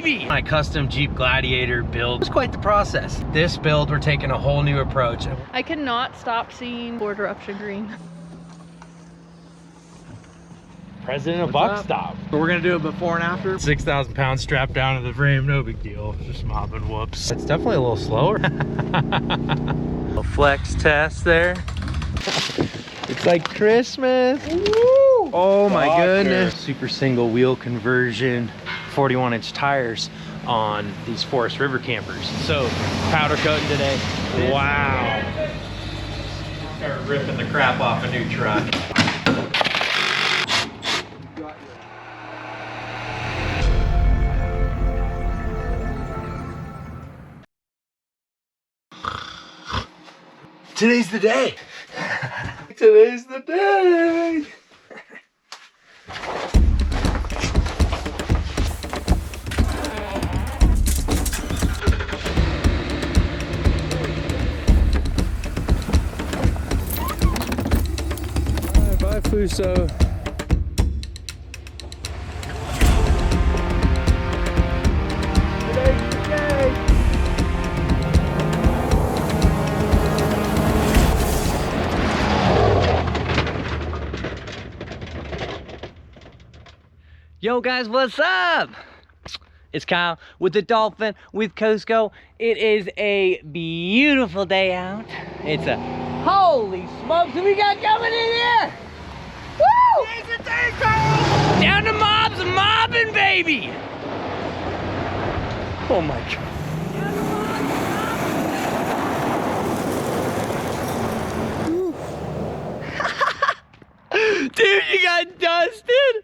baby! My custom Jeep Gladiator build was quite the process. This build, we're taking a whole new approach. I cannot stop seeing border eruption green. President of Buckstop. So we're gonna do it before and after. 6,000 pounds strapped down to the frame, no big deal. Just mobbing whoops. It's definitely a little slower. A flex test there. It's like Christmas. Woo! Oh my goodness. Super single wheel conversion, 41-inch tires on these Forest River campers. So powder coating today. Wow. Start ripping the crap off a new truck. Today's the day. Today's the day. Bye, Fuso. Today's the day. Yo guys, what's up? It's Kyle with the Dolphin with Costco. It is a beautiful day out. It's a holy smokes, what we got coming in here? Woo! Down to mobs, mobbing baby! Oh my god. Dude, you got dusted!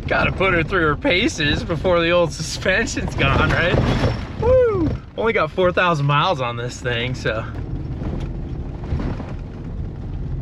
Gotta put her through her paces before the old suspension's gone, right? Woo! Only got 4,000 miles on this thing, so.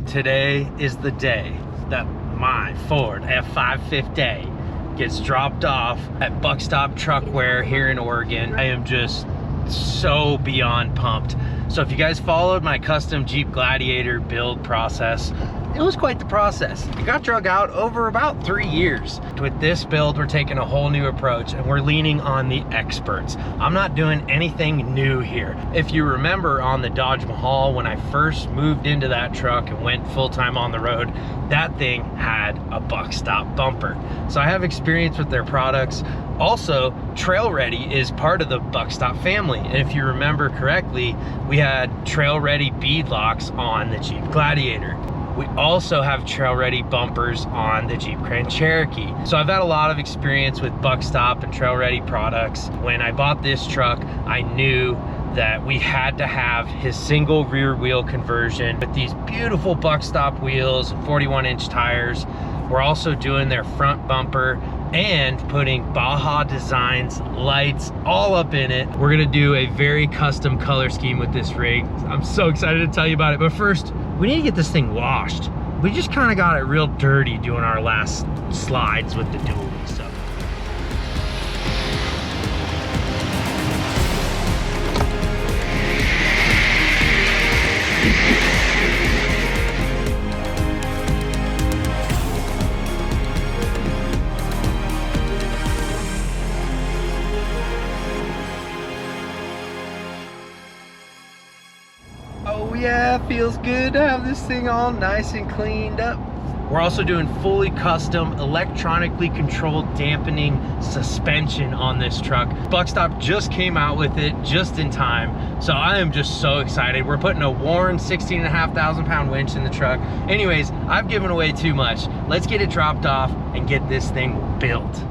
Today is the day that my Ford F-550 gets dropped off at Buckstop Truckware here in Oregon. I am just so beyond pumped. So if you guys followed my custom Jeep Gladiator build process, it was quite the process. It got drug out over about 3 years. With this build, we're taking a whole new approach and we're leaning on the experts. I'm not doing anything new here. If you remember on the Dodge Mahal, when I first moved into that truck and went full-time on the road, that thing had a Buckstop bumper. So I have experience with their products. Also, Trail Ready is part of the Buckstop family. And if you remember correctly, we had Trail Ready bead locks on the Jeep Gladiator. We also have Trail Ready bumpers on the Jeep Grand Cherokee. So I've had a lot of experience with Buckstop and Trail Ready products. When I bought this truck, I knew that we had to have his single rear wheel conversion with these beautiful Buckstop wheels and 41-inch tires. We're also doing their front bumper and putting Baja Designs lights all up in it. We're gonna do a very custom color scheme with this rig. I'm so excited to tell you about it, but first, we need to get this thing washed. We just kind of got it real dirty doing our last slides with the dually stuff. Oh yeah, feels good to have this thing all nice and cleaned up. We're also doing fully custom electronically controlled dampening suspension on this truck. Buckstop just came out with it just in time, so I am just so excited. We're putting a Warren 16,500 pound winch in the truck. Anyways, I've given away too much. Let's get it dropped off and get this thing built.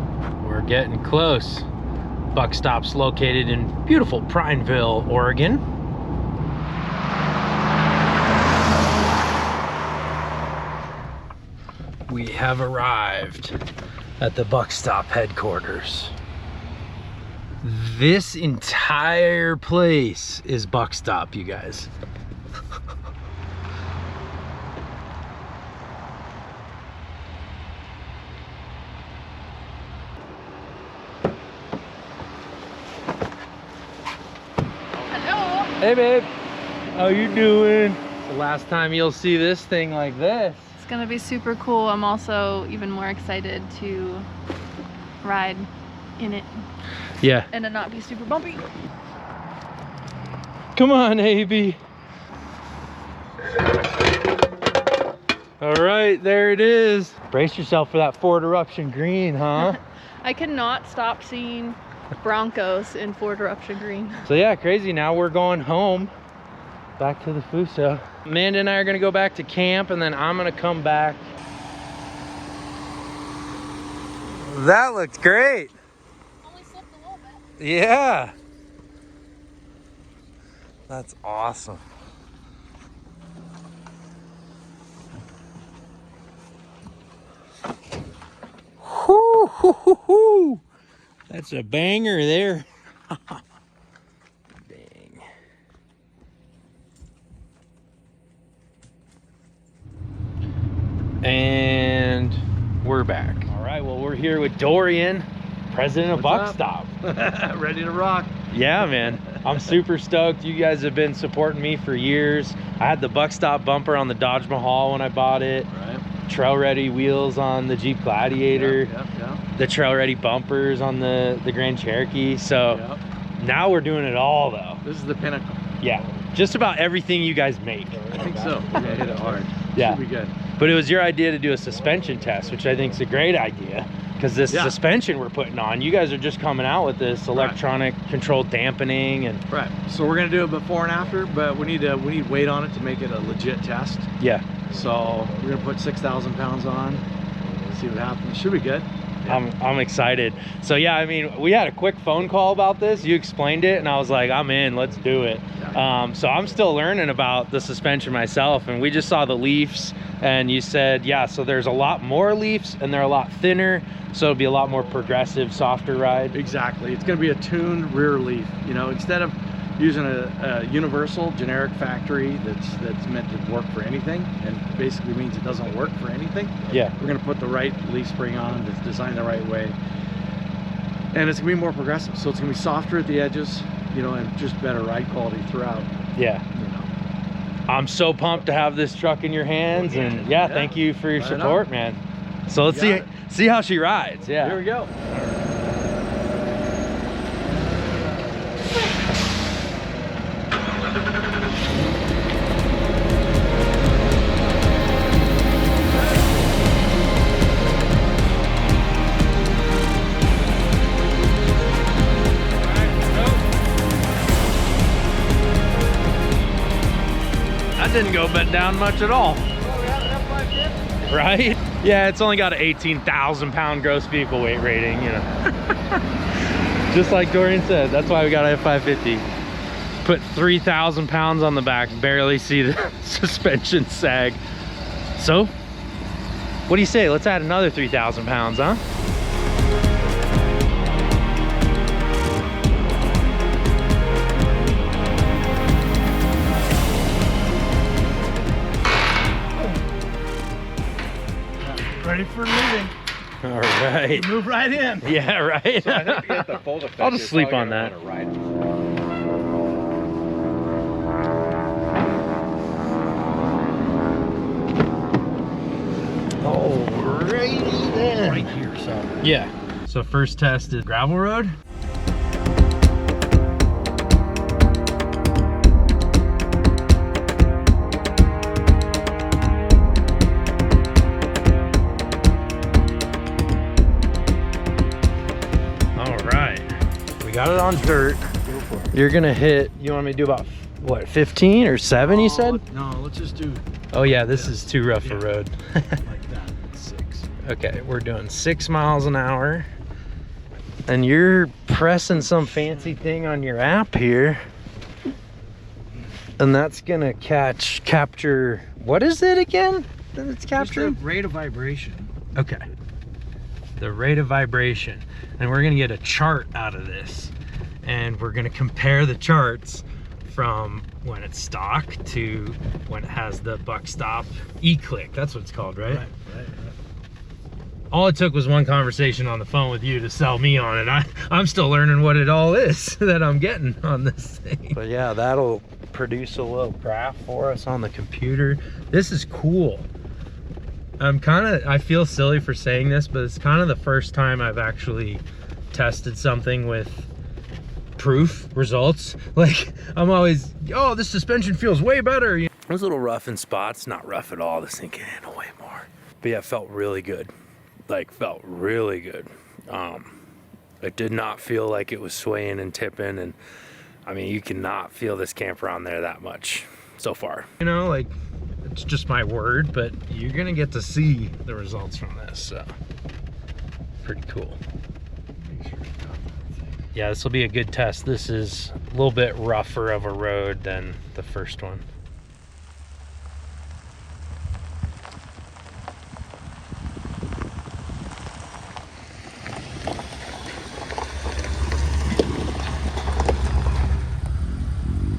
We're getting close. Buckstop's located in beautiful Prineville, Oregon. We have arrived at the Buckstop headquarters. This entire place is Buckstop, you guys. Hello. Hey babe, how you doing? the last time you'll see this thing like this. It's gonna be super cool. I'm also even more excited to ride in it. Yeah. And it not be super bumpy. Come on, AB. All right, there it is. Brace yourself for that Ford Eruption green, huh? I cannot stop seeing Broncos in Ford Eruption green. So yeah, crazy. Now we're going home, back to the Fuso. Amanda and I are gonna go back to camp, and then I'm gonna come back. That looks great. Only slipped a little bit. Yeah. That's awesome. Whoo, hoo, hoo, hoo. That's a banger there. Dang. And we're back. All right, well, we're here with Dorian, president of Buckstop. Ready to rock. Yeah, man. I'm super stoked. You guys have been supporting me for years. I had the Buckstop bumper on the Dodge Mahal when I bought it. Right. Trail ready wheels on the Jeep Gladiator. Yep. The trail ready bumpers on the Grand Cherokee. So now we're doing it all though. This is the pinnacle. Yeah. Just about everything you guys make. I think so. We're gonna hit it hard. Yeah. Should be good. But it was your idea to do a suspension test, which I think is a great idea. Because this suspension we're putting on, you guys are just coming out with this electronic controlled dampening and Right. So we're gonna do it before and after, but we need weight on it to make it a legit test. yeah. So we're gonna put 6,000 pounds on, see what happens. Should be good. Yeah. I'm excited. So yeah, I mean, we had a quick phone call about this. You explained it and I was like, I'm in, let's do it. So I'm still learning about the suspension myself, and we just saw the leafs and you said, yeah, so there's a lot more leafs and they're a lot thinner. So it'll be a lot more progressive, softer ride. Exactly. It's gonna be a tuned rear leaf. You know, instead of using a universal generic factory that's meant to work for anything, and basically means it doesn't work for anything. Yeah. We're gonna put the right leaf spring on that's designed the right way, and it's gonna be more progressive. So it's gonna be softer at the edges, you know, and just better ride quality throughout. Yeah. You know. I'm so pumped to have this truck in your hands, and yeah, thank you for your Right support, on. man. So let's see how she rides. Yeah. Here we go. That didn't go bent down much at all. Oh, we have an F-550. Right? Yeah, it's only got an 18,000 pound gross vehicle weight rating, you know. Just like Dorian said, that's why we got an F-550. Put 3,000 pounds on the back, barely see the suspension sag. So, what do you say? Let's add another 3,000 pounds, huh? Ready for moving. All right. Move right in. Yeah, right. I'll just sleep on that. Alrighty then. Right here, so. Yeah. So first test is gravel road. Got it on dirt. Go for it. You're gonna hit, you want me to do about what, 15 or 7 you said? No, let's just do Oh yeah, this is too rough a road. like that. 6. Okay, we're doing 6 miles an hour. And you're pressing some fancy thing on your app here. And that's gonna capture, what is it again that it's capturing? Just the rate of vibration. Okay. The rate of vibration. And we're gonna get a chart out of this. And we're gonna compare the charts from when it's stock to when it has the Buckstop e-click. That's what it's called, right? Right. All it took was one conversation on the phone with you to sell me on it. I'm still learning what it all is that I'm getting on this thing. But yeah, that'll produce a little graph for us on the computer. This is cool. I feel silly for saying this, but it's kind of the first time I've actually tested something with proof results. Like, I'm always, oh, this suspension feels way better. It was a little rough in spots, not rough at all. This thing can handle way more. But yeah, it felt really good. Like, felt really good. It did not feel like it was swaying and tipping, and I mean, you cannot feel this camper on there that much so far. You know, like, it's just my word, but you're gonna get to see the results from this, so pretty cool. Yeah, this will be a good test. This is a little bit rougher of a road than the first one.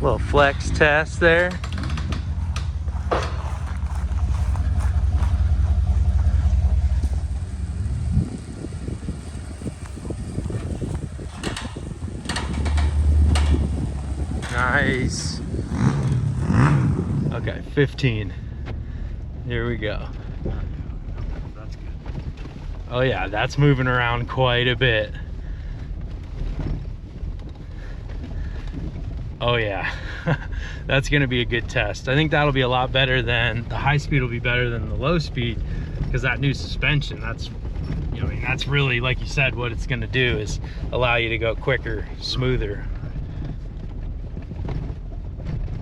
Little flex test there. Nice. Okay, 15. Here we go. That's good. Oh yeah, that's moving around quite a bit. Oh yeah, that's gonna be a good test. I think that'll be a lot better than, the high speed will be better than the low speed, because that new suspension, that's, you know, I mean, that's really, like you said, what it's gonna do is allow you to go quicker, smoother.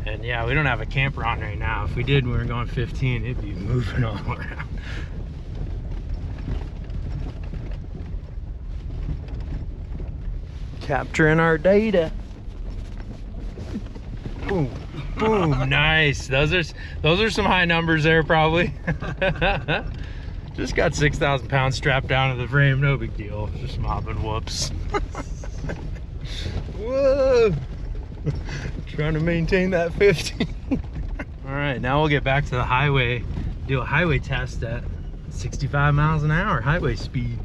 And yeah, we don't have a camper on right now. If we did, we were going 15, it'd be moving all around. Capturing our data. Boom, boom, nice. Those are some high numbers there, probably. Just got 6,000 pounds strapped down to the frame, no big deal. Just mopping whoops. Whoa. Trying to maintain that 50. All right, now we'll get back to the highway, do a highway test at 65 miles an hour highway speed.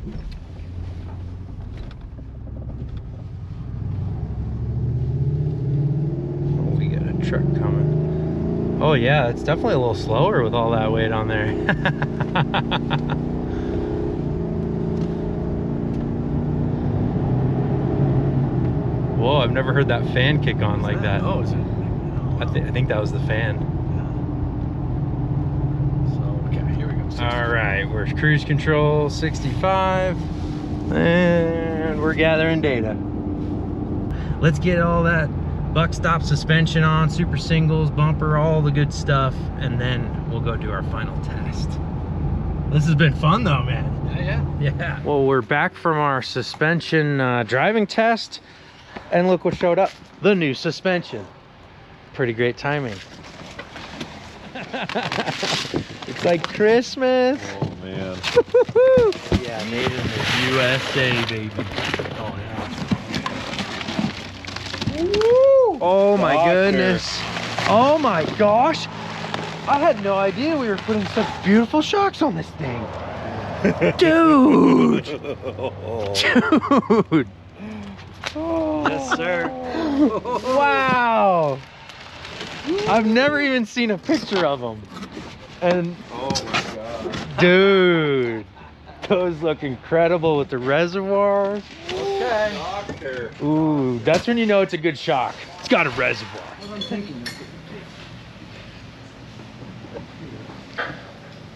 Oh, we got a truck coming. Oh yeah, it's definitely a little slower with all that weight on there. Whoa, I've never heard that fan kick on like that. Oh, is it? I think that was the fan. So, okay, here we go. 65. All right, we're cruise control 65, and we're gathering data. Let's get all that Buckstop suspension on, super singles, bumper, all the good stuff, and then we'll go do our final test. This has been fun though, man. Yeah. Well, we're back from our suspension driving test. And look what showed up, the new suspension. Pretty great timing. It's like Christmas. Oh man. Yeah, made in the USA, baby. Oh yeah. Woo! Oh my goodness. Oh my gosh. I had no idea we were putting such beautiful shocks on this thing. Dude. Dude. Yes, sir. Wow. I've never even seen a picture of them. And Oh my god. dude, those look incredible with the reservoirs. Okay. Ooh, that's when you know it's a good shock. It's got a reservoir.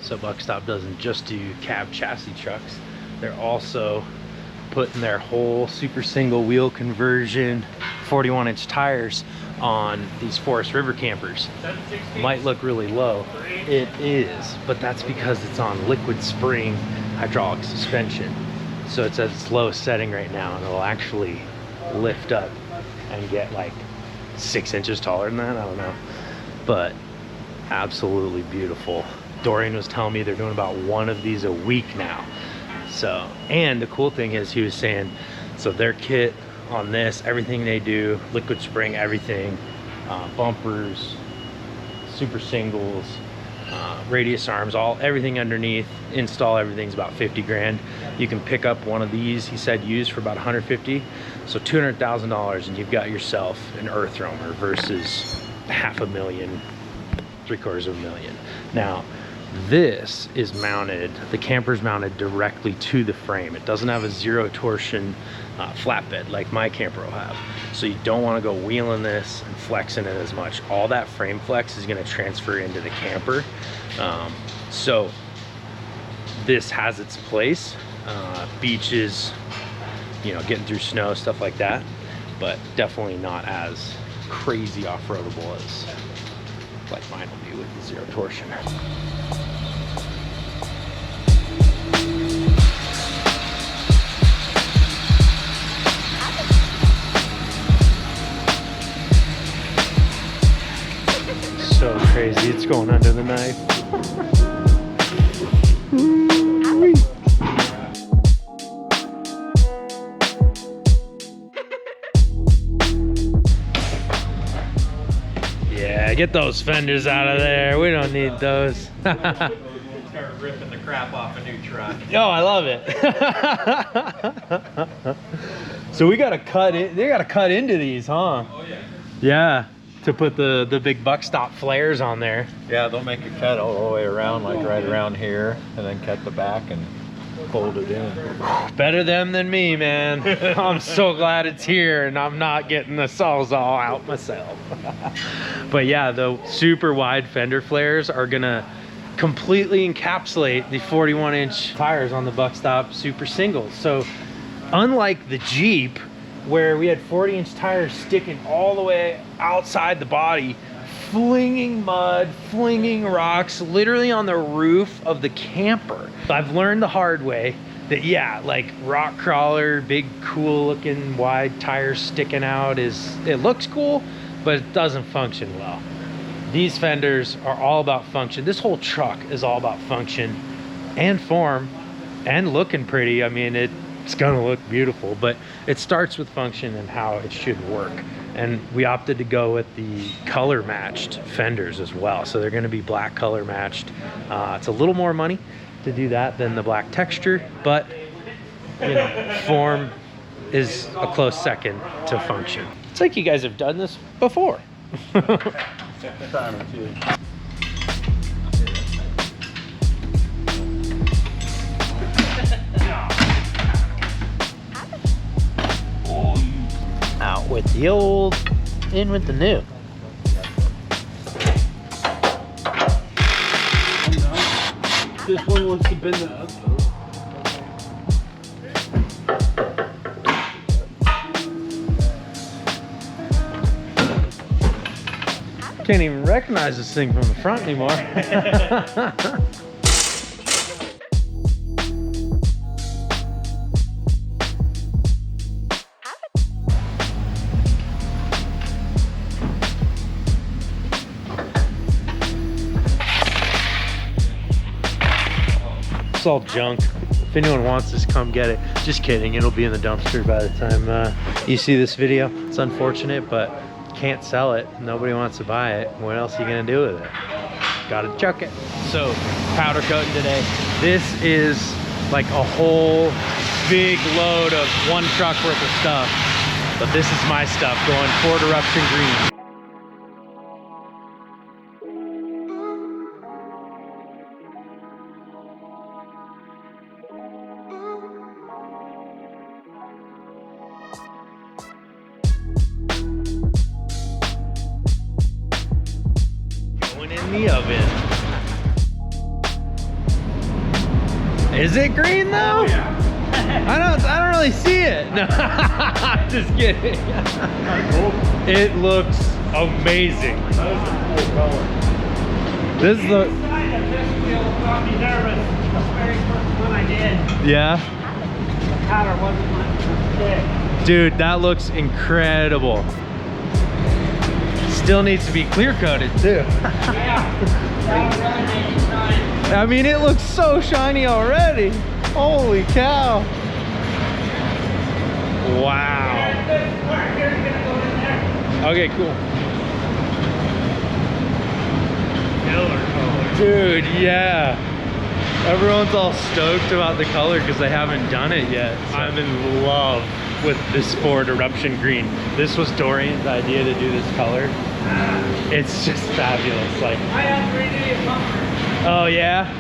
So Buckstop doesn't just do cab chassis trucks. They're also putting their whole super single wheel conversion 41-inch tires on these Forest River campers. Might look really low. It is, but that's because it's on liquid spring hydraulic suspension. So it's at its lowest setting right now, and it'll actually lift up and get like 6 inches taller than that, I don't know. But absolutely beautiful. Dorian was telling me they're doing about one of these a week now. So, and the cool thing is, he was saying, so their kit on this, everything they do, liquid spring, everything, bumpers, super singles, radius arms, everything underneath, install everything's about 50 grand. You can pick up one of these, he said, used for about 150, so $200,000, and you've got yourself an earth roamer versus $500,000, $750,000. Now, this is mounted, the camper's mounted directly to the frame. It doesn't have a zero torsion flatbed like my camper will have. So you don't want to go wheeling this and flexing it as much. All that frame flex is going to transfer into the camper. So this has its place. Beaches, you know, getting through snow, stuff like that, but definitely not as crazy off-roadable as like mine will be with the zero torsion. So crazy, it's going under the knife. Yeah, get those fenders out of there. We don't need those. Start ripping the crap off a new truck. Oh, I love it. So we gotta cut it. They gotta cut into these, huh? Oh yeah. Yeah, to put the big Buckstop flares on there. Yeah, they'll make a cut all the way around, like right around here, and then cut the back and fold it in. Better them than me, man. I'm so glad it's here and I'm not getting the Sawzall out myself. But yeah, the super wide fender flares are gonna completely encapsulate the 41-inch tires on the Buckstop Super Singles. So unlike the Jeep, where we had 40-inch tires sticking all the way outside the body, flinging mud, flinging rocks, literally on the roof of the camper. I've learned the hard way that, yeah, like rock crawler, big, cool looking wide tires sticking out it looks cool, but it doesn't function well. These fenders are all about function. This whole truck is all about function and form and looking pretty. I mean, it's gonna look beautiful, but it starts with function and how it should work. And we opted to go with the color matched fenders as well. So they're gonna be black color matched. It's a little more money to do that than the black texture, but you know, form is a close second to function. It's like you guys have done this before. Time or two. Out with the old, in with the new. This one wants to bend the up. Can't even recognize this thing from the front anymore. It's all junk. If anyone wants this, come get it. Just kidding, it'll be in the dumpster by the time you see this video. It's unfortunate, but can't sell it. Nobody wants to buy it. What else are you gonna do with it? Gotta chuck it. So, powder coating today. This is like a whole big load of one truck worth of stuff. But this is my stuff going Ford Eruption Green. In the oven. Is it green though? Oh, yeah. I don't really see it. No, just kidding. It looks amazing. That is a cool color. This is the got me nervous. The very first one I did. yeah. The powder wasn't much thick. Dude, that looks incredible. Still needs to be clear coated too. Yeah, that really made it shine. I mean, it looks so shiny already. Holy cow. Wow. Here's gonna go in there. Okay, cool. Killer color. Dude, yeah. Everyone's all stoked about the color because they haven't done it yet. So I'm in love with this Ford Eruption Green. This was Dorian's idea to do this color. It's just fabulous. Like, I have 3D bumper. oh yeah?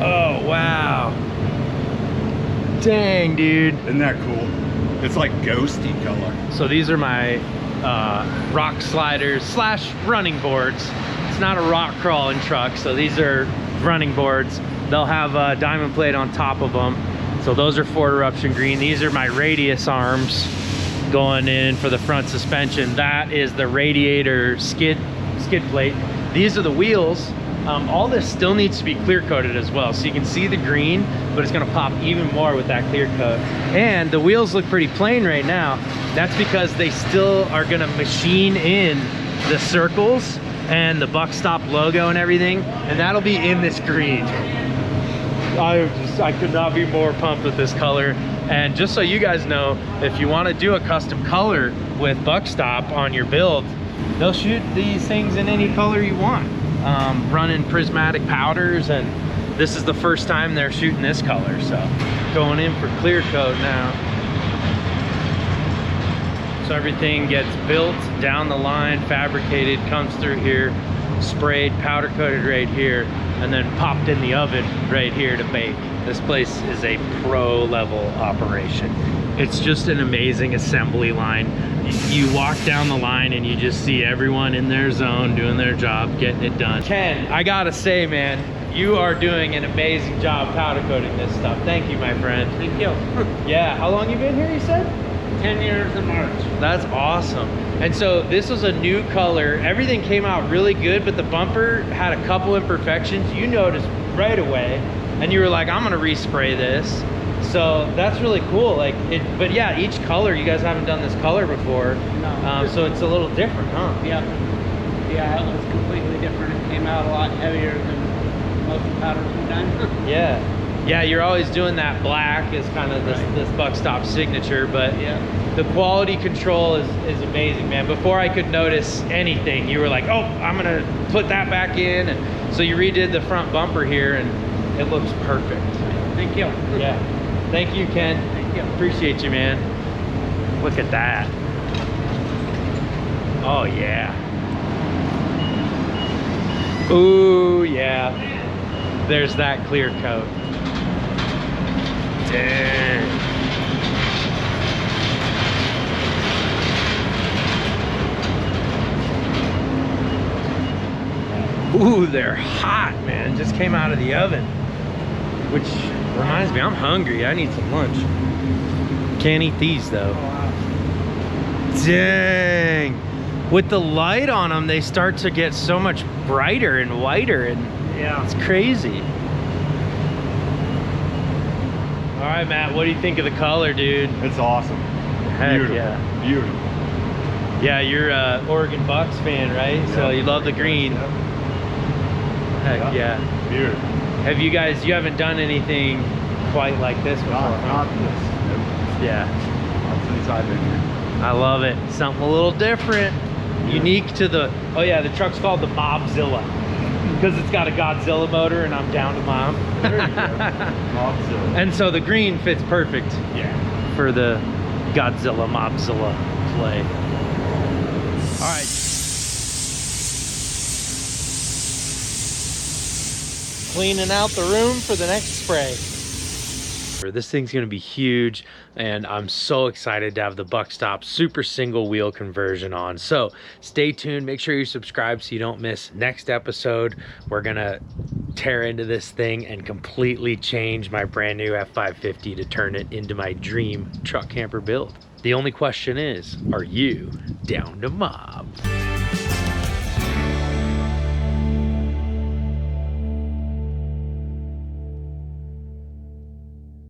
Oh wow. Dang, dude. Isn't that cool? It's like ghosty color. So these are my rock sliders slash running boards. It's not a rock crawling truck, so these are running boards. They'll have a diamond plate on top of them. So those are Ford Eruption green. These are my radius arms going in for the front suspension. That is the radiator skid plate. These are the wheels. All this still needs to be clear coated as well, so you can see the green, but it's gonna pop even more with that clear coat. And the wheels look pretty plain right now. That's because they still are gonna machine in the circles and the Buckstop logo and everything, and that'll be in this green. I could not be more pumped with this color. And just so you guys know, if you want to do a custom color with Buckstop on your build, they'll shoot these things in any color you want. Running prismatic powders, and this is the first time they're shooting this color, so going in for clear coat now. So everything gets built down the line, fabricated, comes through here, sprayed, powder coated right here, and then popped in the oven right here to bake. This place is a pro level operation. It's just an amazing assembly line. You walk down the line and you just see everyone in their zone doing their job, getting it done. Ken, I gotta say, man, you are doing an amazing job powder coating this stuff. Thank you, my friend. Thank you. Yeah, how long you been here, you said? 10 years in March. That's awesome. And so this was a new color. Everything came out really good, but the bumper had a couple imperfections. You noticed right away, and you were like, I'm gonna respray this. So that's really cool. Like, but yeah, each color, you guys haven't done this color before. No. So it's a little different, huh? Yeah. Yeah, it was completely different. It came out a lot heavier than most powders we've done. Yeah. Yeah, you're always doing that black is kind of this Buckstop signature, but Yeah. the quality control is amazing, man. Before I could notice anything, you were like, oh, I'm gonna put that back in. And so you redid the front bumper here, and it looks perfect. Thank you. Yeah. Thank you, Ken. Thank you. Appreciate you, man. Look at that. Oh, yeah. Ooh, yeah. There's that clear coat. Dang. Ooh, they're hot, man. Just came out of the oven. Which reminds me, I'm hungry. I need some lunch. Can't eat these though. Dang. With the light on them, they start to get so much brighter and whiter, and Yeah. it's crazy. All right, Matt, what do you think of the color, dude? It's awesome. Heck Beautiful. yeah. Beautiful. Yeah, you're a Oregon Bucks fan, right? So you love the green. Heck yeah. Beautiful. Have you guys, you haven't done anything quite like this before, huh? Not this. Yeah. Not since I've been here. I love it. Something a little different. Unique to the, oh yeah, the truck's called the Mobzilla. Because it's got a Godzilla motor and I'm down to mob. There you go. Mobzilla. And so the green fits perfect Yeah. for the Godzilla Mobzilla play. All right. Cleaning out the room for the next spray. This thing's gonna be huge, and I'm so excited to have the Buckstop super single wheel conversion on. So stay tuned, make sure you subscribe so you don't miss next episode. We're gonna tear into this thing and completely change my brand new F-550 to turn it into my dream truck camper build. The only question is, are you down to mob?